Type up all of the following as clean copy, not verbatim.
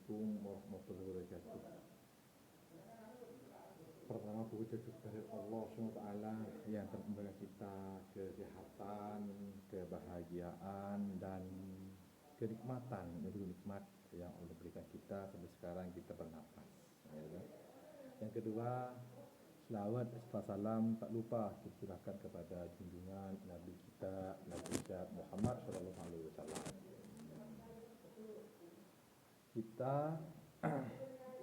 Assalamualaikum warahmatullahi wabarakatuh. Pertama puji kepada Allah SWT yang telah memberikan kita kesehatan, kebahagiaan dan kenikmatan, nikmat yang Allah berikan kita sampai sekarang kita bernafas. Ya. Yang kedua, selawat serta salam tak lupa kita curahkan kepada junjungan Nabi kita Nabi Muhammad SAW. Kita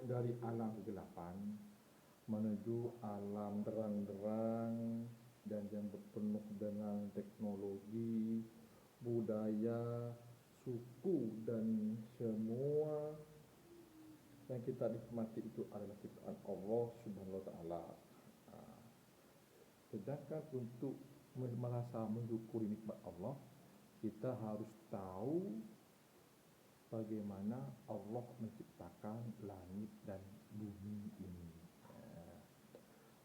dari alam kegelapan menuju alam terang-terang dan yang penuh dengan teknologi, budaya, suku dan semua yang kita nikmati itu adalah ciptaan Allah Subhanahu wa taala. Sedangkan untuk merasa mensyukuri nikmat Allah, kita harus tahu bagaimana Allah menciptakan langit dan bumi ini.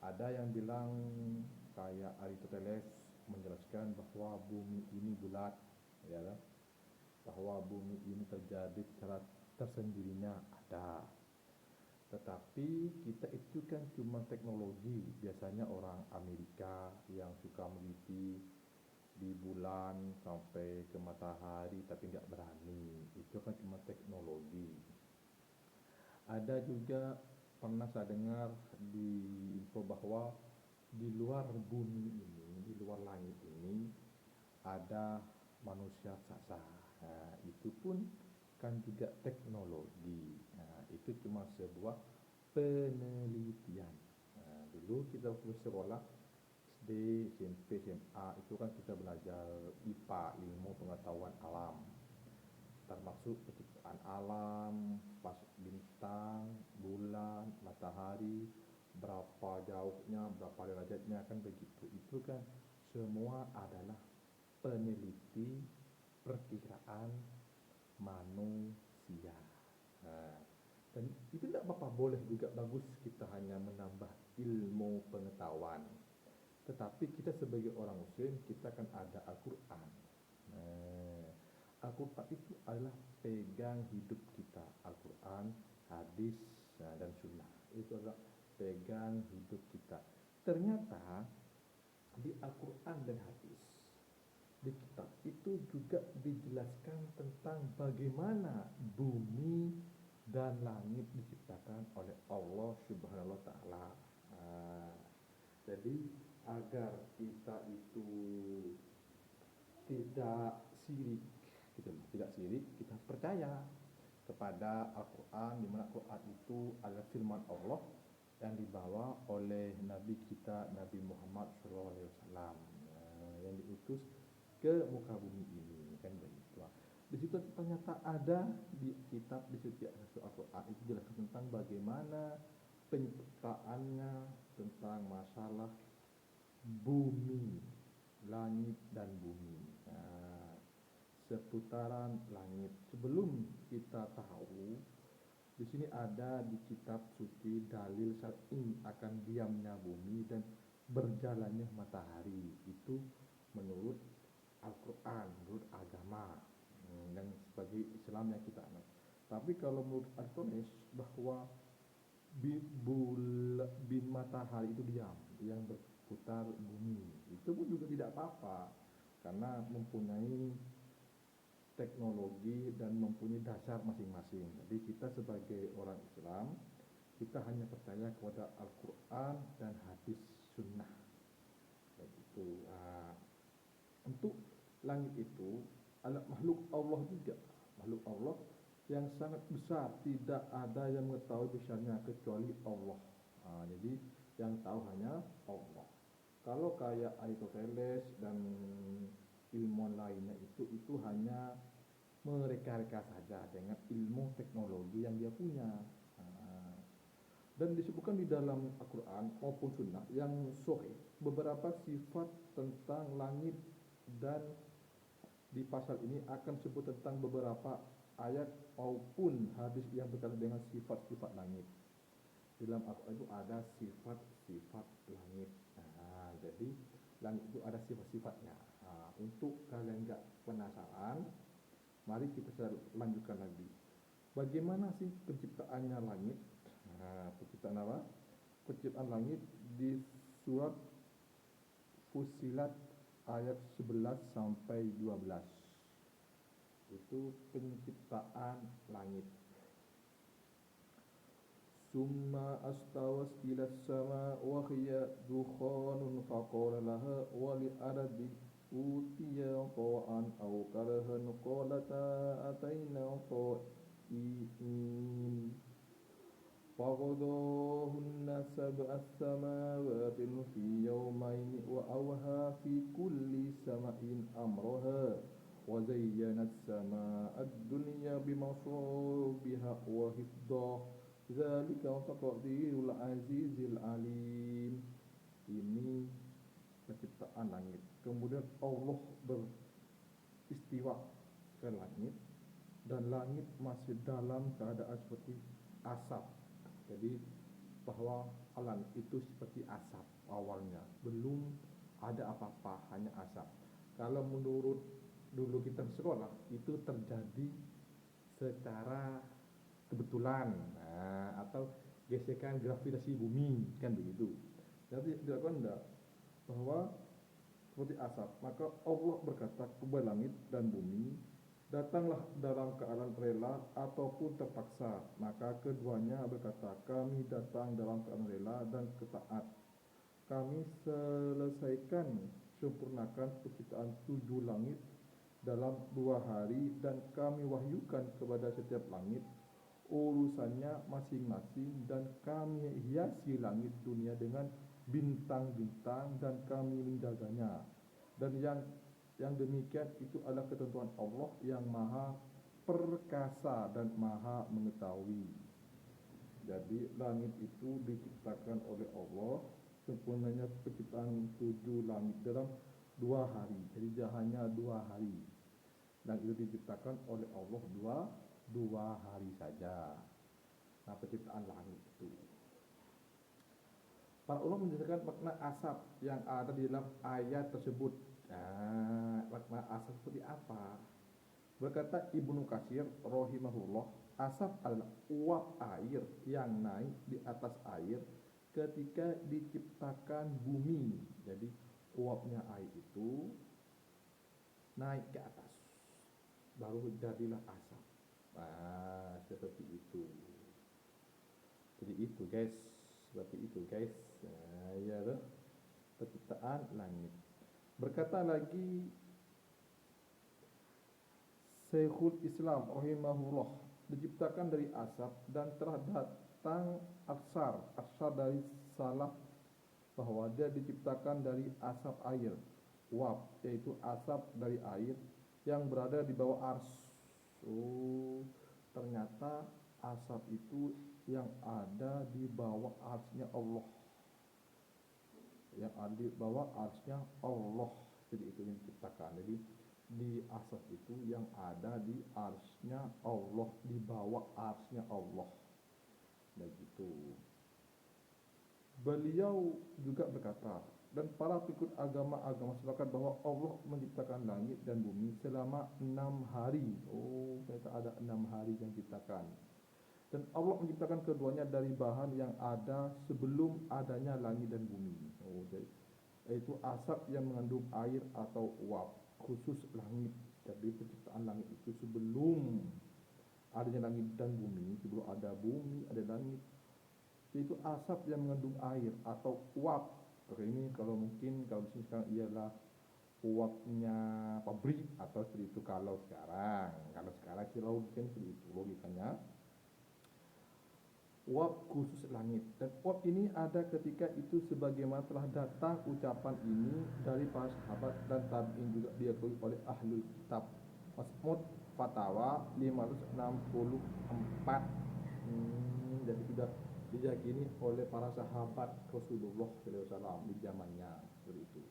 Ada yang bilang kayak Aristoteles menjelaskan bahwa bumi ini bulat, ya, bahwa bumi ini terjadi secara tersendirinya ada. Tetapi kita itu kan cuma teknologi. Biasanya orang Amerika yang suka meneliti di bulan sampai ke matahari tapi nggak berani, itu kan cuma teknologi. Ada juga pernah saya dengar di info bahwa di luar bumi ini, di luar langit ini ada manusia raksasa. Nah, itu pun kan juga teknologi. Nah, itu cuma sebuah penelitian. Nah, dulu kita waktu sekolah SD, SMP, SMA itu kan kita belajar IPA, ilmu pengetahuan alam, termasuk penciptaan alam, pas bintang, bulan, matahari, berapa jauhnya, berapa derajatnya, kan begitu. Itu kan semua adalah peneliti perkiraan manusia. Nah, dan itu tidak apa-apa, boleh juga, bagus kita hanya menambah ilmu pengetahuan. Tetapi kita sebagai orang muslim, kita kan ada Al-Quran. Al-Quran itu adalah pegang hidup kita. Al-Quran, hadis, dan sunnah itu adalah pegang hidup kita. Ternyata di Al-Quran dan hadis, di kitab itu juga dijelaskan tentang bagaimana bumi dan langit diciptakan oleh Allah Subhanahu wa taala. Jadi agar kita itu tidak sirik, kita percaya kepada Al-Quran, di mana Al-Quran itu adalah firman Allah yang dibawa oleh Nabi kita Nabi Muhammad SAW, yang diutus ke muka bumi ini, kan begitu. Di situ ternyata ada di kitab, di setiap Al-Quran itu jelaskan tentang bagaimana penciptaannya, tentang masalah bumi, langit dan bumi. Seputaran langit. Sebelum kita tahu, di sini ada di kitab suci dalil syar'i akan diamnya bumi dan berjalannya matahari. Itu menurut Al-Quran, menurut agama dan sebagai Islam yang kita anut. Tapi kalau menurut Aristoteles bahwa matahari itu diam, yang berputar bumi, itu pun juga tidak apa-apa, karena mempunyai teknologi dan mempunyai dasar masing-masing. Jadi kita sebagai orang Islam, kita hanya percaya kepada Al-Quran dan hadis sunnah. Begitu. Untuk langit itu adalah makhluk Allah juga, makhluk Allah yang sangat besar, tidak ada yang mengetahui besarnya kecuali Allah. Jadi yang tahu hanya Allah. Kalau kayak Aristoteles dan ilmuwan lainnya itu hanya mereka-reka saja dengan ilmu teknologi yang dia punya. Dan disebutkan di dalam Al-Quran maupun Sunnah yang sahih beberapa sifat tentang langit, dan di pasal ini akan sebut tentang beberapa ayat maupun hadis yang berkaitan dengan sifat-sifat langit. Di dalam Al-Quran itu ada sifat-sifat langit. Jadi langit itu ada sifat-sifatnya. Untuk kalian nggak penasaran, mari kita lanjutkan lagi. Bagaimana sih penciptaannya langit? Nah, penciptaan apa? Penciptaan langit di surat Fussilat ayat 11 sampai 12. Itu penciptaan langit. Summa astawas ila sama wa hiya dukhanun faqala laha wa li ardi utiya taw'an aw karahan qalata ataina ta'iin faqadahunna sab'a samawati fi yawmayn wa awha fi kulli sama'in amraha wa zayyana as-samaa'a ad-dunya bimasabiha wa hifdha dzalika taqdirul azizil alim. Ini penciptaan langit. Kemudian Allah beristiwa ke langit dan langit masih dalam keadaan seperti asap. Jadi bahwa alam itu seperti asap awalnya, belum ada apa-apa, hanya asap. Kalau menurut dulu kita sekolah itu terjadi secara kebetulan, atau gesekan gravitasi bumi, kan begitu. Jadi dilakukan enggak bahwa seperti asap, maka Allah berkata kepada langit dan bumi, datanglah dalam keadaan rela ataupun terpaksa. Maka keduanya berkata, kami datang dalam keadaan rela dan ketaat. Kami selesaikan, sempurnakan penciptaan 7 langit dalam 2 hari, dan kami wahyukan kepada setiap langit urusannya masing-masing, dan kami hiasi langit dunia dengan bintang-bintang dan kami menjaganya. Dan yang demikian itu adalah ketentuan Allah yang maha perkasa dan maha mengetahui. Jadi langit itu diciptakan oleh Allah, sempurnanya penciptaan 7 langit dalam 2 hari. Jadi hanya 2 hari. Dan itu diciptakan oleh Allah dua hari saja. Nah, penciptaan langit itu. Para ulama menjelaskan makna asap yang ada di dalam ayat tersebut. Nah, makna asap seperti apa? Berkata Ibnu Katsir rahimahullah, asap adalah uap air yang naik di atas air ketika diciptakan bumi. Jadi uapnya air itu naik ke atas, baru jadilah asap. Nah, seperti itu. Jadi itu guys, seperti itu guys. Nah, ya loh, penciptaan langit. Berkata lagi Syekhul Islam rahimahullah, diciptakan dari asap dan telah datang asar dari salaf bahwa dia diciptakan dari asap air, uap, yaitu asap dari air yang berada di bawah ars. Oh, ternyata asap itu yang ada di bawah arsnya Allah, yang ada di bawah arsnya Allah. Jadi itu yang diciptakan. Jadi di asap itu yang ada di arsnya Allah, di bawah arsnya Allah. Begitu. Beliau juga berkata, dan para pengikut agama-agama sepakat bahwa Allah menciptakan langit dan bumi selama 6 hari. Oh, ternyata ada 6 hari yang diciptakan. Dan Allah menciptakan keduanya dari bahan yang ada sebelum adanya langit dan bumi. Oh, yaitu asap yang mengandung air atau uap, khusus langit. Jadi penciptaan langit itu sebelum adanya langit dan bumi, sebelum ada bumi, ada langit, yaitu asap yang mengandung air atau uap. Ini kalau mungkin kalau di sini sekarang ialah uapnya pabrik atau seperti itu kalau sekarang. Kalau sekarang sih logikanya seperti itu logikanya. Uap khusus langit. Dan uap ini ada ketika itu sebagaimana telah datang ucapan ini dari para sahabat dan tabi'in, juga diakui oleh ahlul kitab. Masmud Fatawa 564. Jadi sudah diyakini oleh para sahabat Rasulullah SAW di zamannya seperti itu.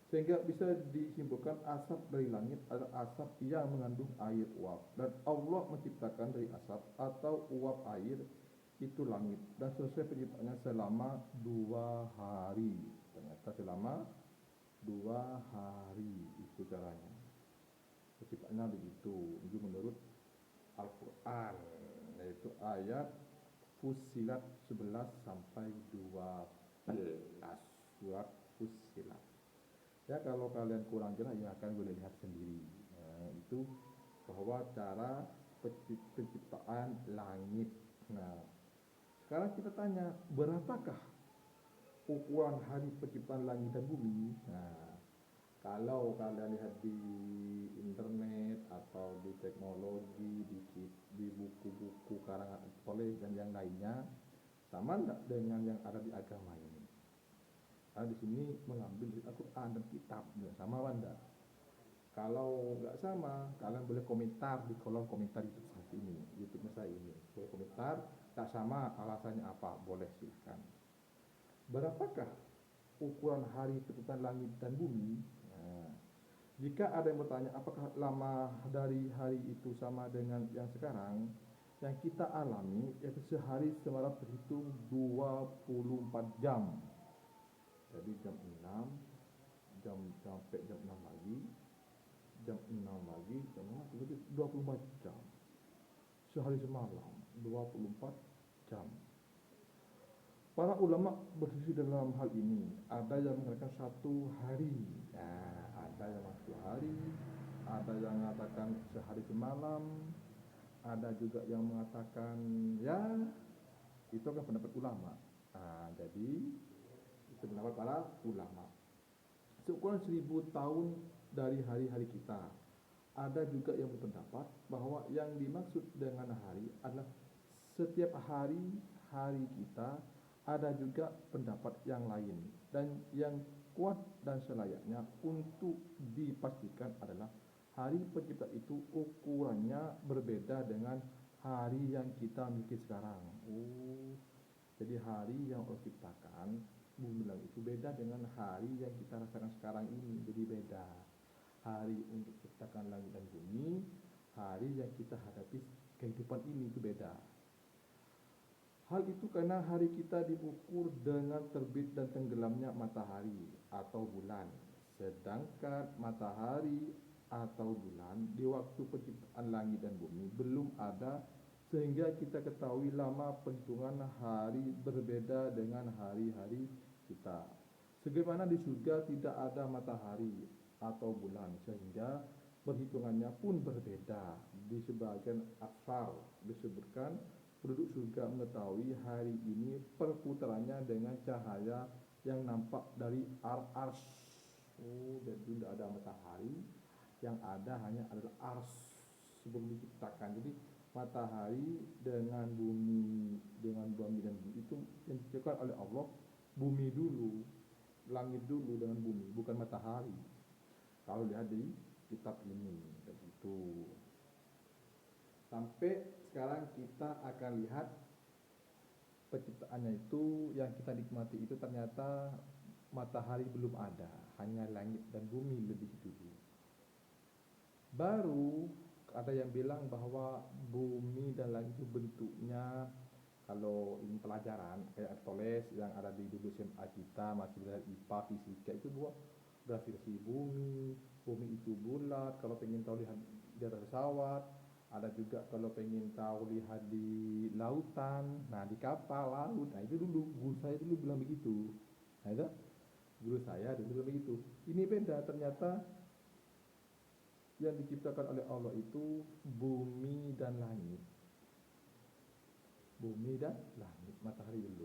Sehingga bisa disimpulkan asap dari langit adalah asap yang mengandung air uap, dan Allah menciptakan dari asap atau uap air itu langit, dan selesai penciptaannya selama 2 hari. Ternyata selama 2 hari itu caranya penciptaannya begitu. Itu menurut Al-Quran. yaitu ayat Fussilat 11 sampai 12, surat Fussilat. Ya kalau kalian kurang jelas ya kalian boleh lihat sendiri. Itu bahwa cara penciptaan langit. Nah, sekarang kita tanya, berapakah ukuran hari penciptaan langit dan bumi? Nah, kalau kalian lihat di internet atau di teknologi, di buku-buku karangan Aristoteles dan yang lainnya, sama enggak dengan yang ada di agama ini? Di sini mengambil dari Al-Quran dan kitab, sama enggak? Kalau nggak sama, kalian boleh komentar di kolom komentar YouTube saat ini, YouTube-nya saya ini. Boleh komentar, tak sama alasannya apa, boleh silahkan. Berapakah ukuran hari penciptaan langit dan bumi? Nah, jika ada yang bertanya apakah lama dari hari itu sama dengan yang sekarang, yang kita alami yaitu sehari semalam terhitung 24 jam. Jadi jam 6, sampai jam 6 lagi, jam 6 lagi, jam 6 24 jam. Sehari semalam 24 jam. Para ulama berselisih dalam hal ini. Ada yang mengatakan 1 hari, ada yang 1 hari, ada yang mengatakan sehari semalam, ada juga yang mengatakan ya itu kan pendapat ulama. Jadi itu pendapat para ulama. Seukuran 1000 tahun dari hari-hari kita. Ada juga yang berpendapat bahwa yang dimaksud dengan hari adalah setiap hari kita. Ada juga pendapat yang lain, dan yang kuat dan selayaknya untuk dipastikan adalah hari pencipta itu ukurannya berbeda dengan hari yang kita miliki sekarang. Jadi hari yang Allah ciptakan bumi langit itu beda dengan hari yang kita rasakan sekarang ini. Jadi beda. Hari untuk ciptakan langit dan bumi, hari yang kita hadapi kehidupan ini itu beda. Hal itu karena hari kita diukur dengan terbit dan tenggelamnya matahari atau bulan. Sedangkan matahari atau bulan di waktu penciptaan langit dan bumi belum ada, sehingga kita ketahui lama perhitungan hari berbeda dengan hari-hari kita. Sebagaimana di surga tidak ada matahari atau bulan, sehingga perhitungannya pun berbeda. Di sebagian aksar disebutkan penduduk surga mengetahui hari ini perputarannya dengan cahaya yang nampak dari ars. Jadi tidak ada matahari, yang ada hanya adalah ars sebelum diciptakan. Jadi matahari dengan bumi dan bumi itu yang diciptakan oleh Allah. Bumi dulu, langit dulu dengan bumi, bukan matahari. Kalau lihat di kitab ini begitu. Sampai sekarang kita akan lihat penciptaannya itu, yang kita nikmati itu ternyata matahari belum ada, hanya langit dan bumi lebih dulu. Baru ada yang bilang bahwa bumi dan langit itu bentuknya, kalau ilmu pelajaran kayak Aristoteles yang ada di dulu SMA kita masih belajar IPA fisika itu buat gravitasi bumi itu bulat. Kalau pengen tahu lihat di atas pesawat, ada juga kalau pengen tahu lihat di lautan, di kapal laut. Itu dulu guru saya dulu bilang begitu. Itu guru saya dulu bilang begitu. Ini beda, ternyata yang diciptakan oleh Allah itu bumi dan langit. Bumi dan langit, matahari dulu.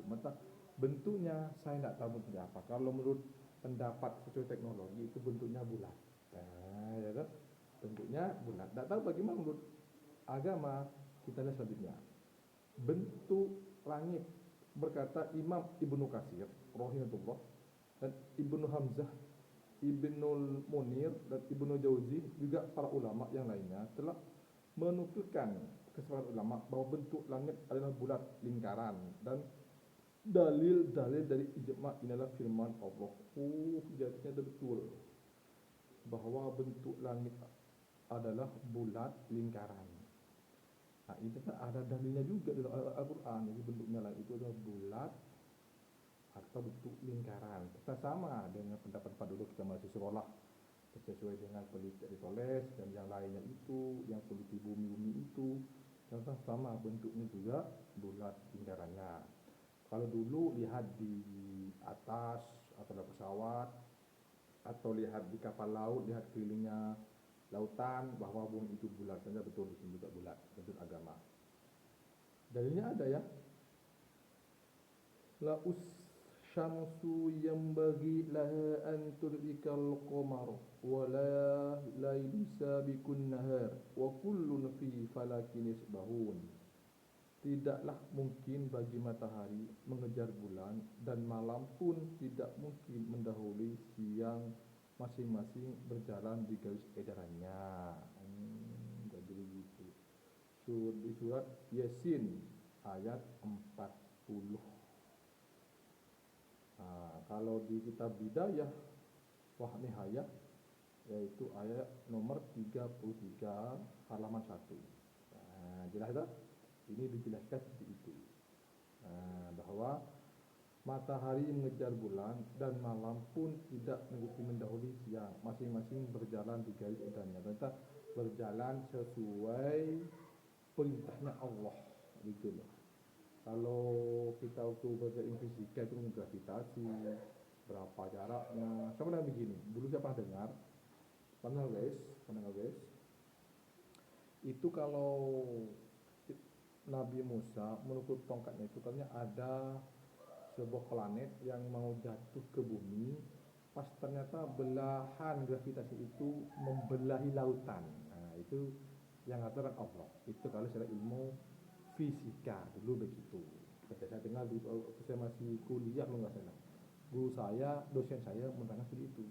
Bentuknya saya tidak tahu bentuknya apa. Kalau menurut pendapat sesuai teknologi itu bentuknya bulat. Bentuknya bulat. Tidak tahu bagaimana menurut agama. Kita lihat selanjutnya. Bentuk langit, berkata Imam Ibnu Katsir rahimahullah dan Ibnu Hamzah, Ibnul Munir dan Ibnu Jauzi, juga para ulama yang lainnya telah menukilkan kesepakatan ulama bahwa bentuk langit adalah bulat lingkaran, dan dalil-dalil dari ijma' inilah firman Allah. Jadinya betul bahwa bentuk langit adalah bulat lingkaran. Itu ada dalilnya juga dalam Al-Quran. Jadi bentuknya langit itu adalah bulat atau bentuk lingkaran. Kita sama dengan pendapat dulu kita masih sekolah, sesuai dengan peneliti Aristoteles dan yang lainnya itu, yang peneliti bumi itu, sama bentuknya juga bulat lingkarannya. Kalau dulu lihat di atas atau di pesawat atau lihat di kapal laut, lihat kelilingnya lautan bahwa bumi itu bulat, ternyata betul di sini juga bulat menurut agama. Dalilnya ada ya. La us syamsu yambagi laha an tudrikal qamar wa la lailu sabiqun nahar wa kullun fi falakin yasbahun. Tidaklah mungkin bagi matahari mengejar bulan dan malam pun tidak mungkin mendahului siang, masing-masing berjalan di garis edarannya. Jadi begitu. Di surat Yasin ayat 40. Kalau di kitab Bidayah Wah Nihayah yaitu ayat nomor 33 halaman 1. Jelas tak? Ini dijelaskan seperti itu. Bahwa matahari mengejar bulan dan malam pun tidak mungkin mendahului siang, masing-masing berjalan di garis edarnya. Ternyata berjalan sesuai perintahnya Allah gitu loh. Kalau kita waktu belajar fisika itu gravitasi, berapa jaraknya, sama dengan begini. Dulu saya pernah dengar, pernah guys, itu kalau Nabi Musa menutup tongkatnya itu katanya ada sebuah planet yang mau jatuh ke bumi, pas ternyata belahan gravitasi itu membelahi lautan. Itu yang aturan Allah. Itu kalau secara ilmu fisika dulu begitu. Saya dengar dulu waktu saya masih kuliah kalau nggak salah. Guru saya, dosen saya menerangkan seperti itu.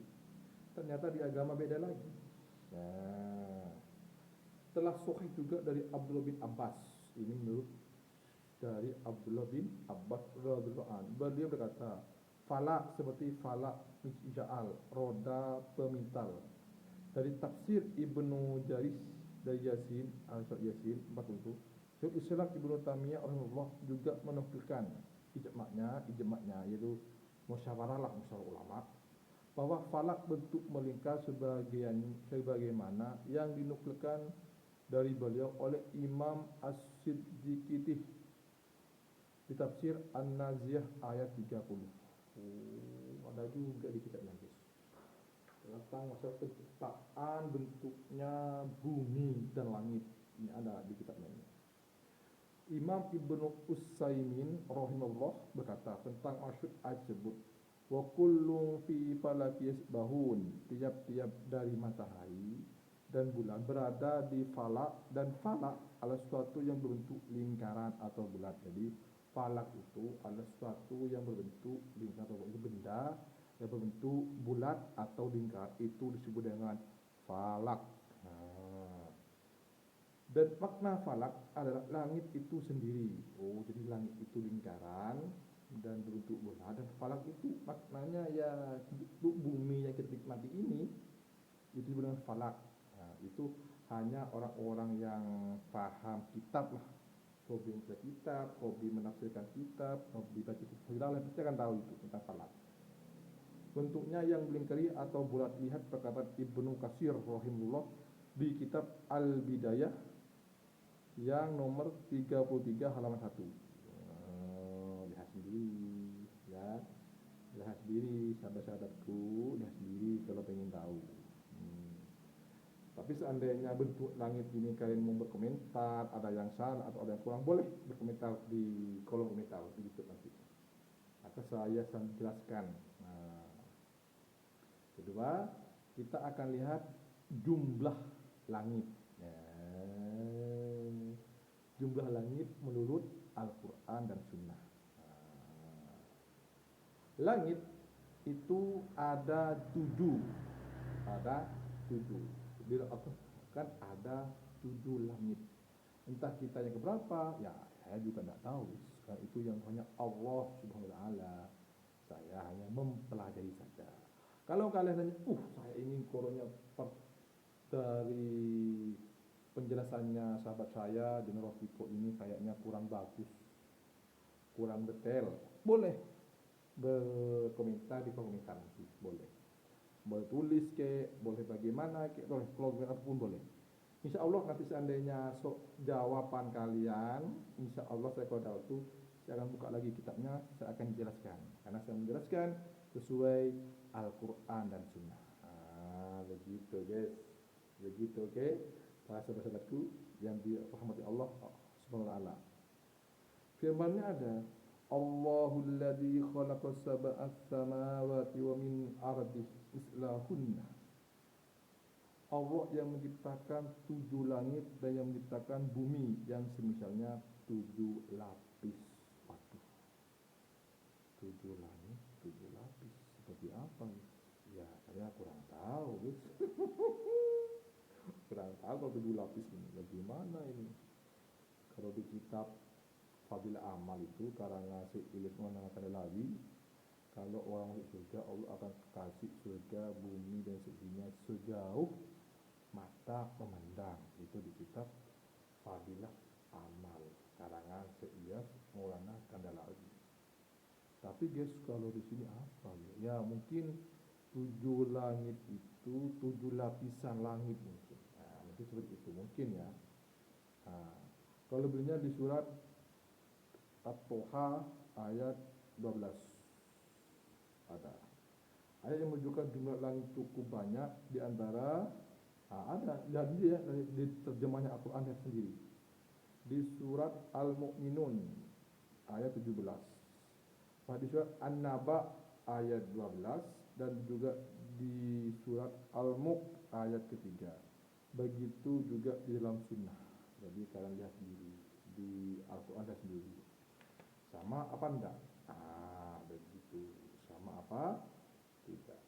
Ternyata di agama beda lagi. Telah sahih juga dari Abdullah bin Abbas. Ini menurut dari Abdullah bin Abbas radhiyallahu anhu. Beliau berkata, falak seperti falak mijal, roda pemintal. Dari tafsir Ibnu Jaris dari Yasin, al-Surat Yasin 40. Syekh Islam Ibnu Taimiyah rahimahullah juga menukilkan ijma'nya yaitu musyawarah ulama bahwa falak bentuk melingkar sebagaimana yang dinukilkan dari beliau oleh Imam As-Siddiqi di tafsir An-Naziyah ayat 30. Ada juga di kitabnya guys. Tentang masalah penciptaan bentuknya bumi dan langit. Ini ada di kitabnya ini. Imam Ibnu Utsaimin rahimahullah berkata tentang maksud ayat tersebut, wa kullu fi falaki yasbahun, tiap-tiap dari matahari dan bulan berada di falak, dan falak adalah sesuatu yang berbentuk lingkaran atau bulat. Jadi falak itu adalah sesuatu yang berbentuk lingkaran atau bulat. Itu benda yang berbentuk bulat atau lingkar, itu disebut dengan falak. Dan makna falak adalah langit itu sendiri. Jadi langit itu lingkaran dan berbentuk bulat, dan falak itu maknanya ya bentuk bumi yang kita nikmati ini, itu disebut dengan falak. Itu hanya orang-orang yang paham kitab lah, hobi membaca kitab, hobi menafsirkan kitab, hobi baca kitab sejarah, pasti akan tahu itu tentang falak. Bentuknya yang melingkari atau bulat. Lihat perkataan Ibnu Katsir rahimahullah di kitab Al-Bidayah yang nomor 33 halaman 1. Lihat sendiri ya. Lihat sendiri sahabat-sahabatku, lihat sendiri kalau pengen tahu. Tapi seandainya bentuk langit ini kalian mau berkomentar, ada yang salah atau ada yang kurang, boleh berkomentar di kolom komentar di YouTube nanti. Akan saya jelaskan. Kedua, kita akan lihat jumlah langit. Jumlah langit menurut Al-Quran dan Sunnah. Langit itu ada 7. Bila kan ada 7 langit. Entah kita yang keberapa, ya saya juga tidak tahu. Karena itu yang hanya Allah Subhanahu wa taala. Saya hanya mempelajari saja. Kalau kalian nanya, saya ingin koronnya dari penjelasannya sahabat saya di Nerofiko ini kayaknya kurang bagus, kurang detail, boleh berkomentar di komentar nanti, boleh tulis boleh bagaimana boleh blog apapun boleh. Insya Allah nanti seandainya jawaban kalian, insya Allah saya kalau tahu tuh saya akan buka lagi kitabnya, saya akan jelaskan karena saya menjelaskan sesuai Al-Quran dan Sunnah. Begitu guys, begitu oke. Para sahabat-sahabatku yang dirahmati Allah Subhanahu wa taala. Firman-Nya ada Allahul ladzi khalaqas sab'a samawati wa min ardih mislahunna. Allah yang menciptakan 7 langit dan yang menciptakan bumi yang semisalnya 7 lapis. Waduh, 7 langit, 7 lapis. Seperti apa? Ya, saya kurang tahu, guys. Kurang tahu kalau 7 lapis ini. Bagaimana ini? Kalau di kitab Fadilah Amal itu karangan si Ilyas Muhammad Lawi, kalau orang masuk surga Allah akan kasih surga, bumi dan seisinya sejauh mata memandang. Itu di kitab Fadilah Amal karangan si Ilyas Maulana Kandalawi. Tapi guys, kalau di sini apa ya? Ya mungkin 7 langit itu 7 lapisan langit mungkin. Nah, mungkin seperti itu mungkin ya. Nah, kalau lebihnya di surat At-Toha ayat 12 ada ayat yang menunjukkan jumlah langit cukup banyak di antara ada jadi ya di terjemahnya Al-Quran sendiri di surat Al-Mu'minun ayat 17, di surat An-Naba ayat 12 dan juga di surat Al-Mulk ayat ketiga. Begitu juga di dalam sunnah. Jadi kalian lihat sendiri di Al-Quran sendiri. Sama apa enggak? Begitu. Sama apa? Tidak.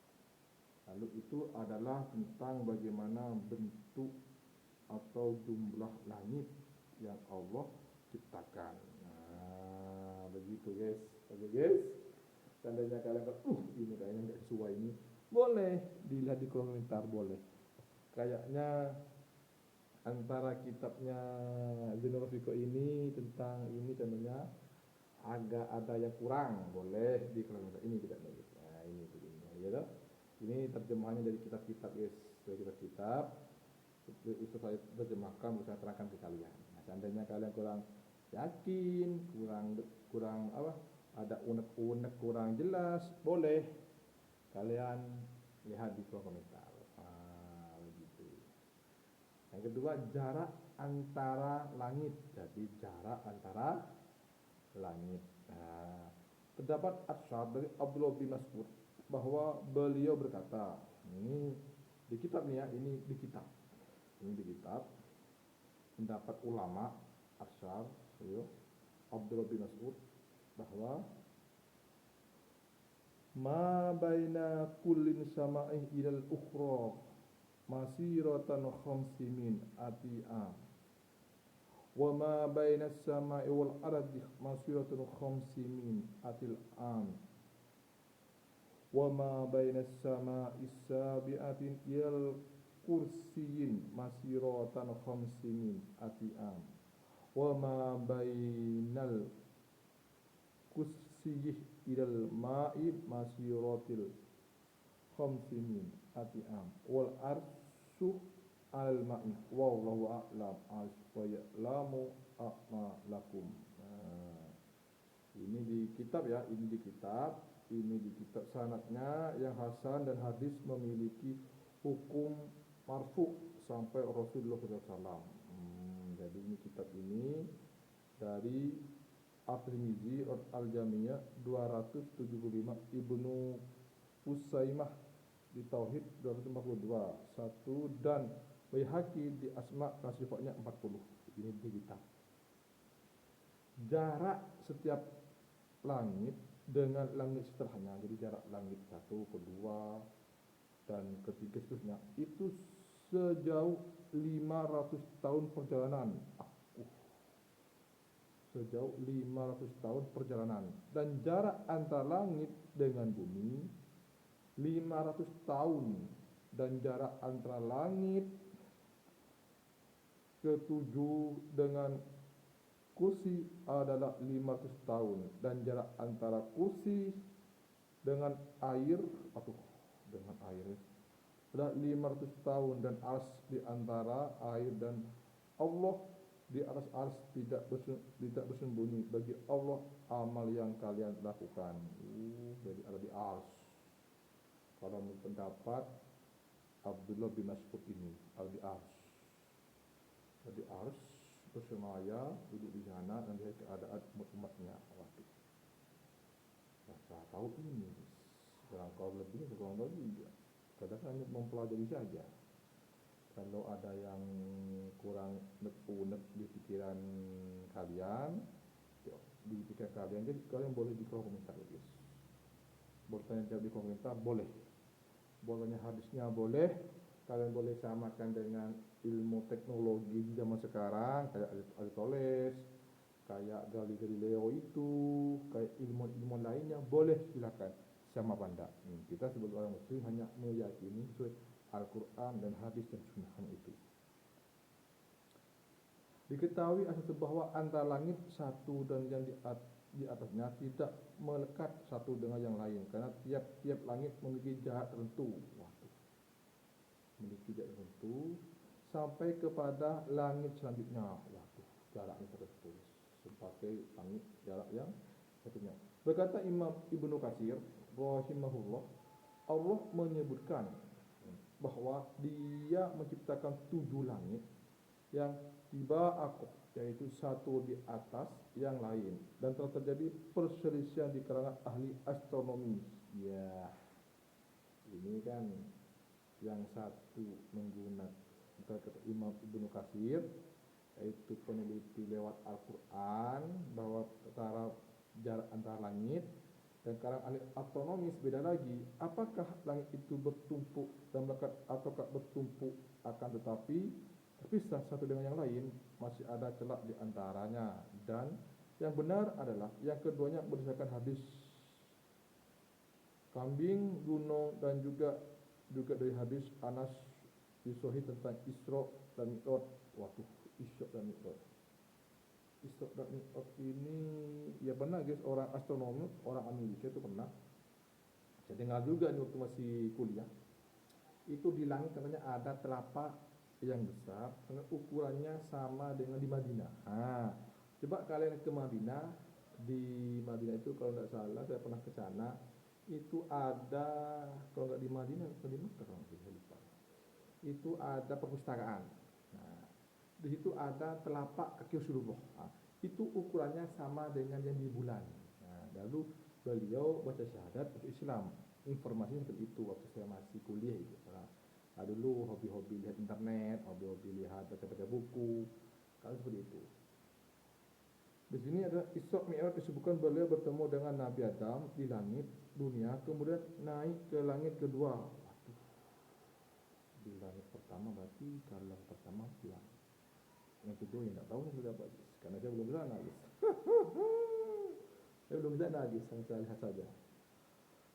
Lalu itu adalah tentang bagaimana bentuk atau jumlah langit yang Allah ciptakan. Begitu guys. Oke guys. Seandainya kalian ini kayaknya nggak sesuai ini, boleh dilihat di kolom komentar, boleh. Kayaknya antara kitabnya Zainul Fiko ini tentang ini contohnya agak ada yang kurang, boleh di kolom komentar. Ini tidak bagus. Nah ini begini gitu. Ini terjemahannya dari kitab-kitab guys, dari kitab-kitab itu saya terjemahkan, saya terangkan ke kalian. Nah, seandainya kalian kurang yakin, kurang apa, ada unek-unek kurang jelas, boleh kalian lihat di kolom komentar. Begitu. Yang kedua, jarak antara langit. Jadi jarak antara langit. Terdapat asyar dari Abdullah bin Mas'ud bahwa beliau berkata, ini di kitab nih ya, ini di kitab pendapat ulama asyar Abdullah bin Mas'ud bahwa ma baina kullin sama'ih ilal ukhra masiratan khamsimin ati'a wa ma baina as-sama'i wal ardi masiratan khamsimin atil am wa ma baina as-sama'i sabi'atin ilal kursiyin masiratan khamsimin ati'am wa ma bainal kursiyih ilal ma'i masiratil khamsimin ati'am wal arsu al ma'i wallahu a'lam asyfaya'lamu a'malakum. Ini di kitab ya, ini di kitab sanadnya yang hasan dan hadis memiliki hukum marfu sampai Rasulullah SAW. Jadi ini kitab ini dari At-Tirmizi Al-Jamiyah 275, Ibnu Usaimah di Tauhid 242 1 dan Baihaqi di Asma Kasifatnya 40. Ini di kitab. Jarak setiap langit dengan langit setelahnya, jadi jarak langit 1, kedua dan ketiga seterusnya itu sejauh 500 tahun perjalanan. Sejauh 500 tahun perjalanan. Dan jarak antara langit dengan bumi 500 tahun. Dan jarak antara langit ketujuh dengan kursi adalah 500 tahun. Dan jarak antara kursi dengan air Ada 500 tahun dan ars di antara air dan Allah di atas ars tidak bersembunyi bagi Allah amal yang kalian lakukan. Jadi ada di ars. Kalau menurut pendapat Abdullah bin Mas'ud ini ada di ars. Ada di ars bersemaya duduk di sana dan lihat keadaan umat-umatnya. Waduh, saya tahu ini. Sekarang kalau lebih kurang lebih. Kadang hanya mempelajari saja. Kalau ada yang kurang unek di pikiran kalian, jadi kalian boleh di kolom komentar, guys. Bertanya jawab di komentar boleh. Bolehnya hadisnya boleh. Kalian boleh samakan dengan ilmu teknologi zaman sekarang, kayak Aristoteles, kayak Galileo itu, kayak ilmu-ilmu lainnya, boleh silakan. Sama pandang. Kita sebagai orang muslim hanya meyakini sesuai Al-Quran dan hadis dan sunnah itu. Diketahui asal bahwa antara langit satu dan yang di atasnya tidak melekat satu dengan yang lain, karena tiap-tiap langit memiliki jarak tertentu. Memiliki jarak tertentu sampai kepada langit selanjutnya. Jaraknya tertentu. Sebagai langit jarak yang satunya. Berkata Imam Ibnu Katsir rahimahullah, Allah menyebutkan bahwa Dia menciptakan 7 langit yang tiba akut, yaitu satu di atas yang lain, dan telah terjadi perselisihan di kalangan ahli astronomi. Ya, ini kan yang satu menggunakan kata Imam Ibnu Katsir, yaitu peneliti lewat Al-Quran, bahwa jarak antara langit, dan sekarang ahli astronomis beda lagi. Apakah langit itu bertumpuk dan melekat ataukah bertumpuk akan tetapi terpisah satu dengan yang lain? Masih ada celah di antaranya, dan yang benar adalah yang keduanya berdasarkan hadis kambing, gunung, dan juga dari hadis Anas di Sahih tentang Isra dan Mi'raj. Isra dan Mi'raj. Isra dan Mi'raj ini ya benar guys, orang astronomi, orang Amerika itu pernah. Saya dengar juga nih waktu masih kuliah. Itu di langit katanya ada telapak yang besar, dengan ukurannya sama dengan di Madinah. Coba kalian ke Madinah. Di Madinah itu kalau nggak salah, saya pernah ke sana. Itu ada, kalau nggak di Madinah atau di Mekah, saya lupa. Itu ada perpustakaan. Di situ ada telapak kaki Rasulullah. Itu ukurannya sama dengan yang di bulan. Lalu beliau baca syahadat untuk Islam. Informasinya seperti itu waktu saya masih kuliah itu. Dulu hobi-hobi lihat internet, hobi-hobi lihat baca-baca buku, kalau seperti itu. Di sini ada Isra Mi'raj, disebutkan beliau bertemu dengan Nabi Adam di langit dunia, kemudian naik ke langit kedua. Di langit pertama berarti kalau yang pertama pulang. Yang kedua ya nggak tahu sudah apa, karena saya belum bisa nangis. Saya belum bisa nangis, saya lihat saja.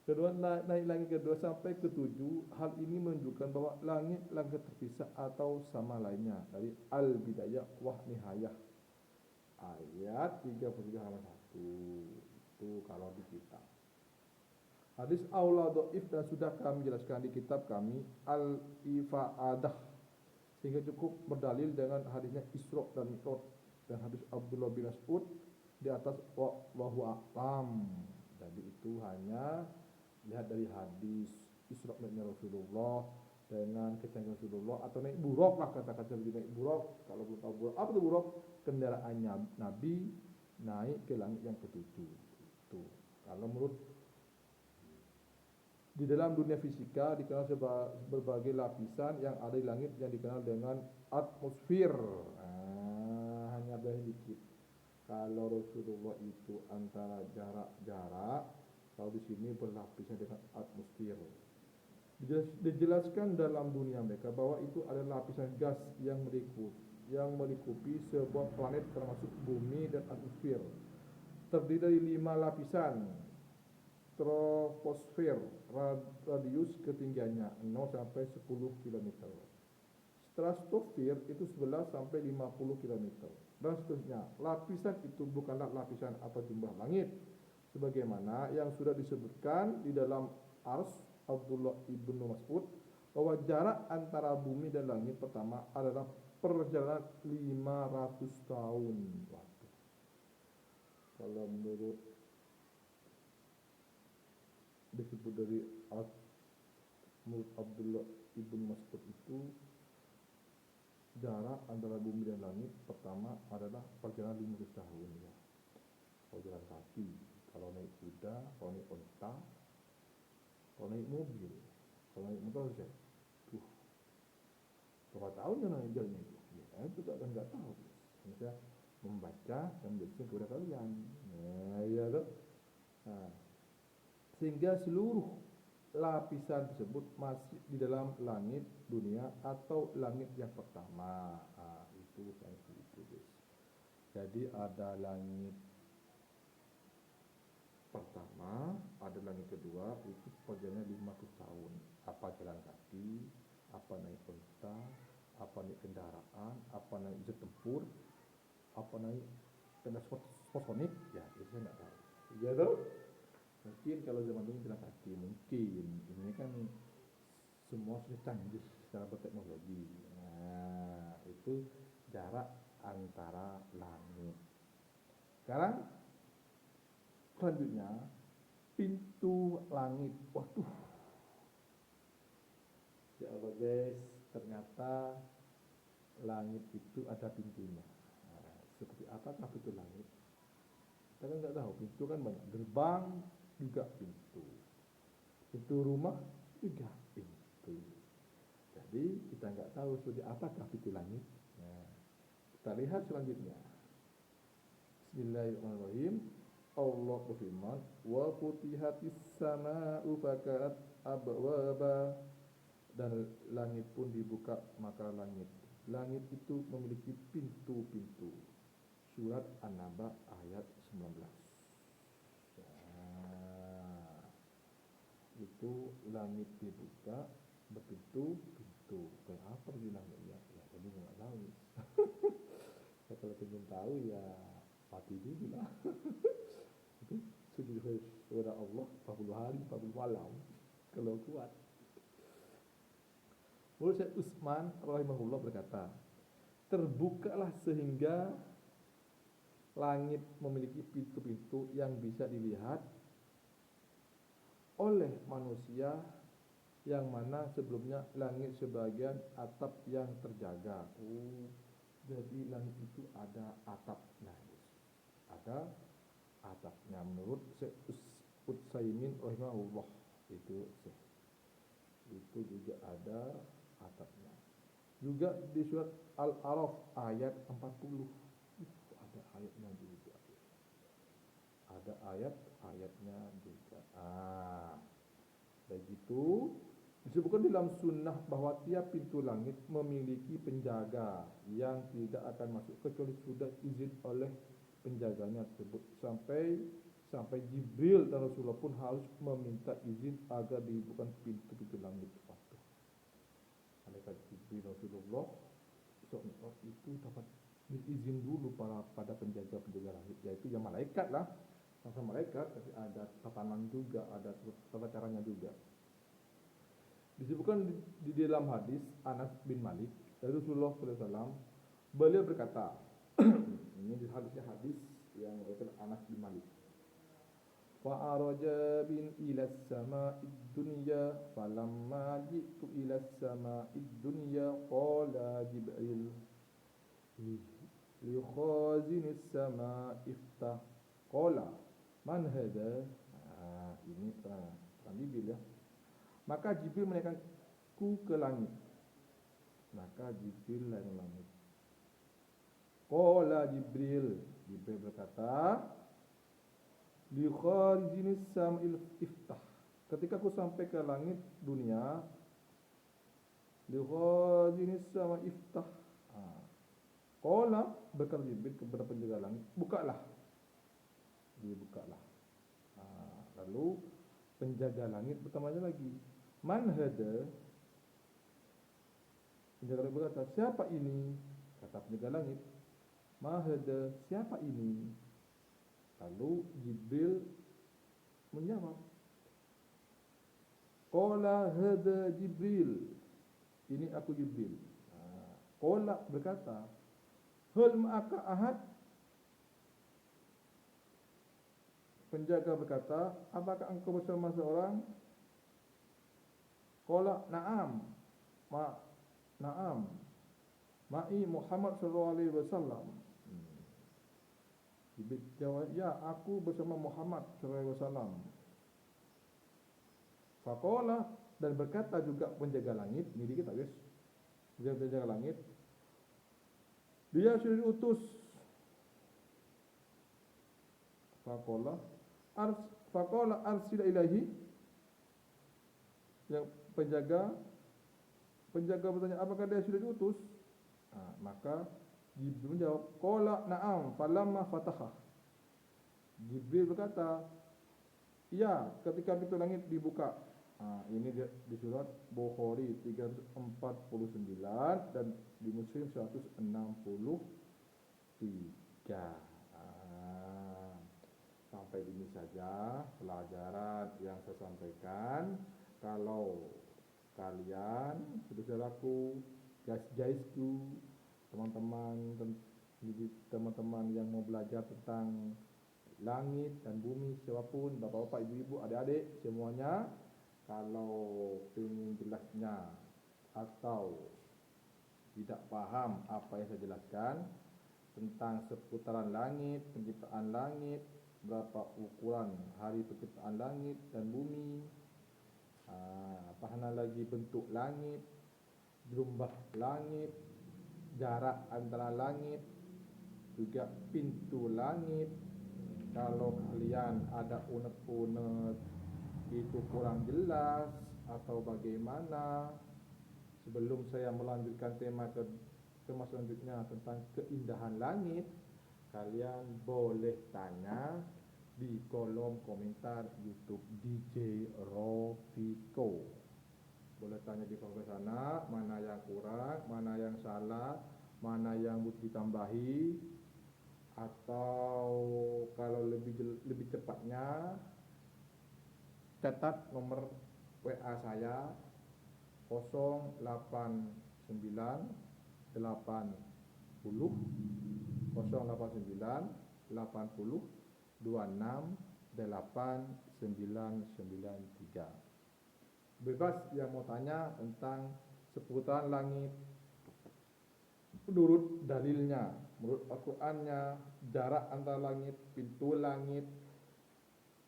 Kedua, naik langit kedua sampai ke-7. Hal ini menunjukkan bahwa langit terpisah atau sama lainnya. Dari Al-Bidayah wa Nihayah ayat 33 halaman 1. Itu kalau di kitab. Hadis aula dhaif dan sudah kami jelaskan di kitab kami Al-Ifaadah, sehingga cukup berdalil dengan hadisnya Isra dan Mi'raj dan hadis Abdullah bin Mas'ud di atas wallahu a'lam. Jadi itu hanya lihat dari hadis Isra Mi'rajnya Rasulullah dengan kecanggihan Rasulullah, atau naik buraq lah, kata-kata naik buraq. Kalau belum tahu buraq, apa itu buraq? Kendaraannya Nabi naik ke langit yang ke-7. Itu kalau menurut di dalam dunia fisika dikenal berbagai lapisan yang ada di langit yang dikenal dengan atmosfer. Hanya beda sedikit. Kalau Rasulullah itu antara jarak, kalau di sini berlapisan dengan atmosfer. Dijelaskan dalam dunia mereka bahwa itu adalah lapisan gas yang melingkupi sebuah planet termasuk bumi dan atmosfer. Terdiri dari 5 lapisan. Troposfer, radius ketinggiannya 0 sampai 10 km. Stratosfer itu 11 sampai 50 km. Dan seterusnya. Lapisan itu bukanlah lapisan atau jumlah langit, sebagaimana yang sudah disebutkan di dalam Ars Abdullah ibnu Mas'ud. bahwa jarak antara bumi dan langit pertama adalah perjalanan 500 tahun. Waduh. Kalau disebut dari menurut Abdullah ibn Mas'ud itu, jarak antara bumi dan langit pertama adalah perjalanan 500 tahun ya. Kalau jalan kaki, kalau naik kuda, kalau naik onta, kalau naik mobil, kalau naik motor saya, berapa tahun jalannya itu? Ya, itu nggak tahu. Saya membaca dan menjelaskan kepada kalian. Nah, ya tuh. Nah, sehingga seluruh lapisan tersebut masih di dalam langit dunia atau langit yang pertama. Nah, itu saya itu, guys. Jadi ada langit pertama, ada langit kedua, itu perjalanannya 500 tahun. Apa jalan kaki, apa naik unta, apa naik kendaraan, apa naik jet tempur, apa naik tenda supersonik, ya itu saya nggak tahu. Ya tahu? Mungkin kalau zaman dulu jalan kaki, mungkin ini kan semua sudah canggih secara berteknologi. Nah, itu jarak antara langit. Sekarang selanjutnya pintu langit. Waduh, ya Allah guys, ternyata langit itu ada pintunya. Nah, seperti apakah pintu langit? Kita kan nggak tahu. Pintu kan banyak. Gerbang juga pintu. Pintu rumah juga pintu. Jadi kita nggak tahu seperti apakah pintu langit. Nah, kita lihat selanjutnya. Bismillahirrahmanirrahim. Allah berfirman, wa futihatis sama'u fakanat abwaba, dan langit pun dibuka maka langit itu memiliki pintu-pintu. Surat An-Naba ayat 19. Nah, itu langit dibuka berpintu-pintu. Kayak apa di langitnya? Ya tadi nggak tahu. Ya, kalau ingin tahu ya mati dulu lah. Sujud kepada Allah 40 hari 40 malam kalau kuat. Menurut Syekh Utsman rahimahullah berkata, terbukalah sehingga langit memiliki pintu-pintu yang bisa dilihat oleh manusia, yang mana sebelumnya langit sebagian atap yang terjaga. Jadi langit itu ada atapnya, ada atapnya menurut Syekh Utsaimin rahimahullah. Itu juga ada atapnya. Juga di surat Al-A'raf ayat 40 ada ayatnya juga. Ada ayatnya juga. Begitu disebutkan dalam sunnah bahwa tiap pintu langit memiliki penjaga yang tidak akan masuk kecuali sudah izin oleh penjaganya tersebut. Sampai Jibril dan Rasulullah pun harus meminta izin agar dibuka pintu-pintu langit. Malaikat Jibril Rasulullah itu dapat izin dulu pada penjaga-penjaga langit, yaitu yang malaikat lah, sama malaikat, tapi ada tatanan juga, ada tata caranya juga. Disebutkan di dalam hadis Anas bin Malik dari Rasulullah SAW, beliau berkata, ini hadis yang berkata Anas bin Malik, fa'araja bin ila sama'id dunya falamma jitu ila sama'id dunya qala Jibril li khazinis sama' iftah qala man hadha. Ini terang Jibril ya. Maka Jibril menaikkanku ke langit. Qala Jibril berkata, li kharijinis sam'il iftah. Ketika aku sampai ke langit dunia, li kharijinis sam'il iftah. Qala berkata Jibril kepada penjaga langit, bukalah. Dibukalah. Lalu penjaga langit bertanya lagi, man hada? Penjaga langit berkata, siapa ini? Kata penjaga langit, ma hada, siapa ini? Lalu Jibril menjawab, qala hada Jibril. ini aku Jibril. Qala berkata, hal ma'aka ahad? Penjaga berkata, apakah engkau bersama seorang? Qala na'am. Na'am. Ma'i Muhammad sallallahu alaihi wasallam. Jibril jawab, ya, aku bersama Muhammad sallallahu alaihi wasallam. Faqala, dan berkata juga penjaga langit, ini dikit tak guys. Penjaga langit, dia sudah diutus. Faqala arsila ilahi. Yang penjaga bertanya, apakah dia sudah diutus? Maka Jibril menjawab, qala na'am falamma fataha. Jibril berkata, ya, ketika pintu langit dibuka. Ini di surat Bukhari 349 dan di Muslim 163. Sampai ini saja pelajaran yang saya sampaikan. Kalau kalian, saudaraku, guys-guysku, teman-teman yang mau belajar tentang langit dan bumi, siapapun, bapak-bapak, ibu-ibu, adik-adik, semuanya, kalau ingin jelasnya atau tidak paham apa yang saya jelaskan tentang seputaran langit, penciptaan langit, berapa ukuran hari penciptaan langit dan bumi, mana lagi bentuk langit, jumlah langit, jarak antara langit, juga pintu langit. Kalau kalian ada unek-unek itu kurang jelas atau bagaimana, sebelum saya melanjutkan tema selanjutnya tentang keindahan langit, kalian boleh tanya di kolom komentar YouTube DJ Rofiko. Boleh tanya di kolom sana, mana yang kurang, mana yang salah, mana yang butuh ditambahi, atau kalau lebih cepatnya catat nomor WA saya 089 80 089 80 26 8993. Bebas yang mau tanya tentang seputaran langit menurut dalilnya, menurut Al-Qur'annya, jarak antara langit, pintu langit,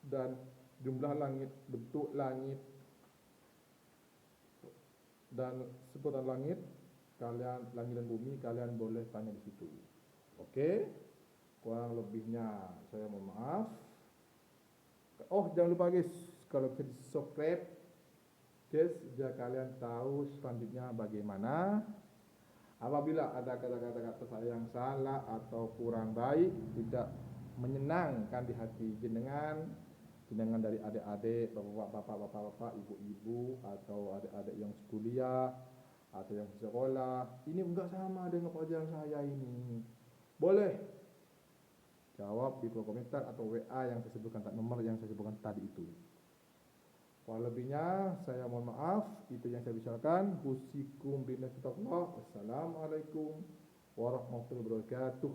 dan jumlah langit, bentuk langit, dan seputaran langit, kalian, langit dan bumi, kalian boleh tanya di situ. Oke? Kurang lebihnya saya mohon maaf. Oh, jangan lupa guys, kalau bisa di subscribe guys, biar kalian tahu selanjutnya bagaimana. Apabila ada kata-kata saya yang salah atau kurang baik, tidak menyenangkan di hati jenengan dari adik-adik, bapak-bapak, ibu-ibu, atau adik-adik yang kuliah atau yang sekolah, ini enggak sama dengan pelajaran saya ini, boleh jawab di kolom komentar atau WA yang saya sebutkan, nomor yang saya sebutkan tadi itu. Kurang lebihnya saya mohon maaf, itu yang saya bicarakan. Husikum binasitullah. Wassalamualaikum warahmatullahi wabarakatuh.